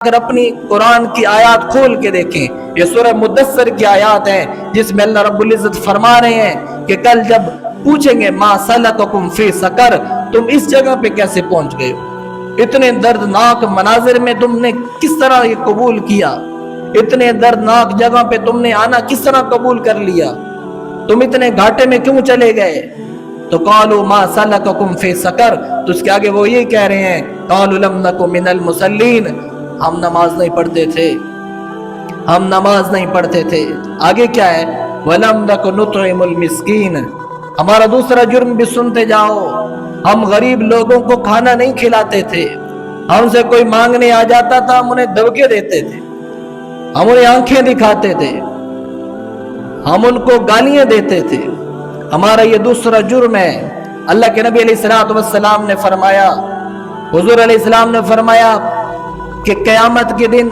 اگر اپنی قرآن کی آیات کھول کے دیکھیں، یہ سورہ مدثر کی آیات ہیں جس میں اللہ رب العزت فرما رہے ہیں کہ کل جب پوچھیں گے ما سلککم فی سقر، تم اس جگہ پہ کیسے پہنچ گئے ہو؟ اتنے دردناک مناظر میں تم نے کس طرح یہ قبول کیا؟ اتنے دردناک جگہ پہ تم نے آنا کس طرح قبول کر لیا؟ تم اتنے گھاٹے میں کیوں چلے گئے؟ تو قالوا ما سلککم فی سقر، تو اس کے آگے وہ یہ کہہ رہے ہیں قالوا لم نک من المصلین، ہم نماز نہیں پڑھتے تھے، ہم نماز نہیں پڑھتے تھے۔ آگے کیا ہے؟ وَلَمْ نَكُ نُطْعِمُ الْمِسْكِينَ، ہمارا دوسرا جرم بھی سنتے جاؤ، ہم غریب لوگوں کو کھانا نہیں کھلاتے تھے، ہم سے کوئی مانگنے آ جاتا تھا ہم انہیں دبکے دیتے تھے، ہم انہیں آنکھیں دکھاتے تھے، ہم ان کو گالیاں دیتے تھے، ہمارا یہ دوسرا جرم ہے۔ اللہ کے نبی علیہ السلام نے فرمایا، حضور علیہ السلام نے فرمایا کہ قیامت کے دن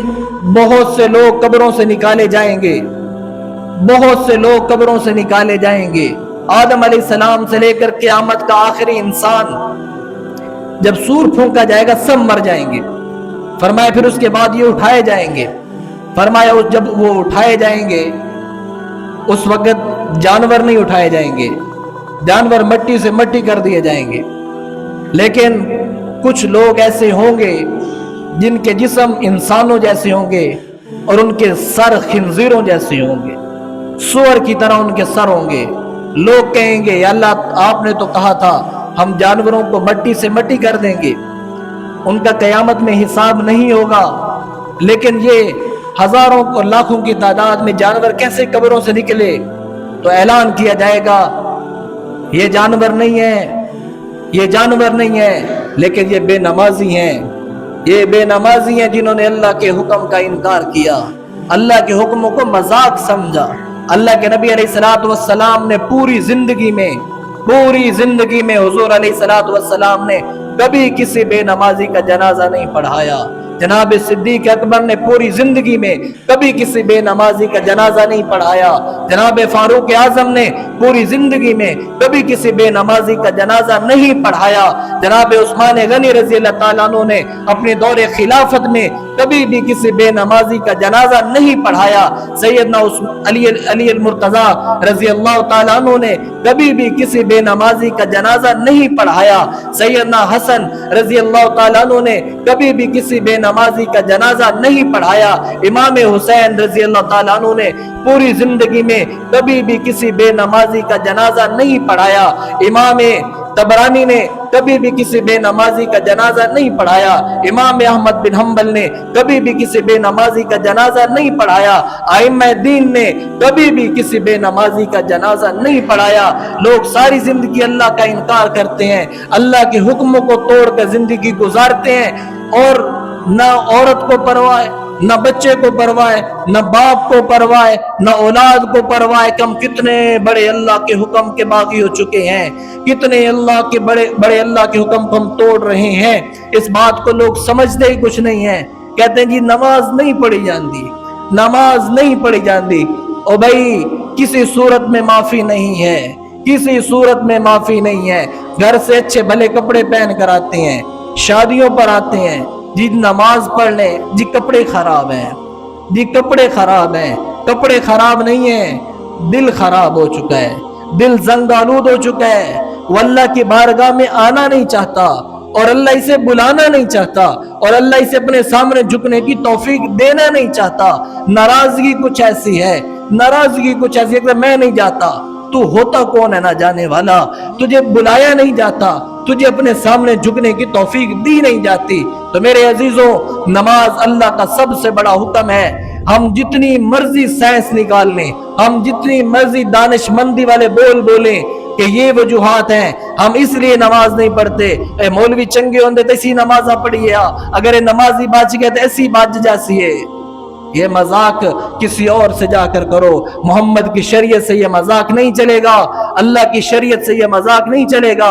بہت سے لوگ قبروں سے نکالے جائیں گے، بہت سے لوگ قبروں سے نکالے جائیں گے، آدم علیہ السلام سے لے کر قیامت کا آخری انسان، جب سور پھونکا جائے گا سب مر جائیں گے۔ فرمایا پھر اس کے بعد یہ اٹھائے جائیں گے، فرمایا جب وہ اٹھائے جائیں گے اس وقت جانور نہیں اٹھائے جائیں گے، جانور مٹی سے مٹی کر دیے جائیں گے، لیکن کچھ لوگ ایسے ہوں گے جن کے جسم انسانوں جیسے ہوں گے اور ان کے سر خنزیروں جیسے ہوں گے، سور کی طرح ان کے سر ہوں گے۔ لوگ کہیں گے یا اللہ آپ نے تو کہا تھا ہم جانوروں کو مٹی سے مٹی کر دیں گے، ان کا قیامت میں حساب نہیں ہوگا، لیکن یہ ہزاروں اور لاکھوں کی تعداد میں جانور کیسے قبروں سے نکلے؟ تو اعلان کیا جائے گا یہ جانور نہیں ہے، یہ جانور نہیں ہے، لیکن یہ بے نمازی ہیں، یہ بے نمازی ہیں جنہوں نے اللہ کے حکم کا انکار کیا، اللہ کے حکموں کو مذاق سمجھا۔ اللہ کے نبی علیہ السلام نے پوری زندگی میں حضور علیہ السلام نے کبھی کسی بے نمازی کا جنازہ نہیں پڑھایا۔ جناب صدیق اکبر نے پوری زندگی میں کبھی کسی بے نمازی کا جنازہ نہیں پڑھایا۔ جناب فاروق اعظم نے پوری زندگی میں کبھی کسی بے نمازی کا جنازہ نہیں پڑھایا۔ جناب عثمان غنی رضی اللہ تعالیٰ عنہ نے اپنے دور خلافت میں کبھی بھی کسی بے نمازی کا جنازہ نہیں پڑھایا۔ سیدنا علی المرتضیٰ رضی اللہ تعالیٰ عنہ نے کبھی بھی کسی بے نمازی کا جنازہ نہیں پڑھایا۔ سیدنا حسن رضی اللہ تعالیٰ عنہ نے کبھی بھی کسی بے نمازی کا جنازہ نہیں پڑھایا۔ امام حسین رضی اللہ تعالیٰ عنہ نے پوری زندگی میں کبھی بھی کسی بے نمازی کا جنازہ نہیں پڑھایا۔ امام طبرانی نے کبھی بھی کسی بے نمازی کا جنازہ نہیں پڑھایا۔ امام احمد بن حنبل نے کبھی بھی کسی بے نمازی کا جنازہ نہیں پڑھایا۔ ائمہ دین نے کبھی بھی کسی بے نمازی کا جنازہ نہیں پڑھایا۔ لوگ ساری زندگی اللہ کا انکار کرتے ہیں، اللہ کے حکموں کو توڑ کر زندگی گزارتے ہیں، اور نہ عورت کو پرواہ ہے، نہ بچے کو پرواہ ہے، نہ باپ کو پرواہ ہے، نہ اولاد کو پرواہ ہے کہ ہم کتنے بڑے اللہ کے حکم کے باغی ہو چکے ہیں، کتنے اللہ کے بڑے اللہ کے حکم کو ہم توڑ رہے ہیں۔ اس بات کو لوگ سمجھتے ہی کچھ نہیں ہیں، کہتے ہیں جی نماز نہیں پڑھی جاندی، نماز نہیں پڑھی جاندی۔ او بھائی کسی صورت میں معافی نہیں ہے، کسی صورت میں معافی نہیں ہے۔ گھر سے اچھے بھلے کپڑے پہن کر آتے ہیں، شادیوں پر آتے ہیں، جی نماز پڑھ لیں، جی کپڑے خراب ہیں، جی کپڑے خراب ہیں۔ کپڑے خراب نہیں ہیں، دل خراب ہو چکا ہے، دل زنگ آلود ہو چکا ہے، وہ اللہ کی بارگاہ میں آنا نہیں چاہتا، اور اللہ اسے بلانا نہیں چاہتا، اور اللہ اسے اپنے سامنے جھکنے کی توفیق دینا نہیں چاہتا۔ ناراضگی کچھ ایسی ہے، ناراضگی کچھ ایسی ہے کہ میں نہیں جاتا، تو ہوتا کون ہے نہ جانے والا، تجھے بلایا نہیں جاتا، تجھے اپنے سامنے جھکنے کی توفیق دی نہیں جاتی۔ تو میرے عزیزوں، نماز اللہ کا سب سے بڑا حکم ہے۔ ہم جتنی مرضی سائنس نکال لیں، ہم جتنی مرضی دانش مندی والے بول بولیں کہ یہ وجوہات ہیں ہم اس لیے نماز نہیں پڑھتے، اے مولوی چنگے ہوندے تو اسی نمازاں پڑھیے، اگر نمازی بچ گئے تو ایسی بچ جاسی ہے۔ یہ مذاق کسی اور سے جا کر کرو، محمد کی شریعت سے یہ مذاق نہیں چلے گا، اللہ کی شریعت سے یہ مذاق نہیں چلے گا۔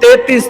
33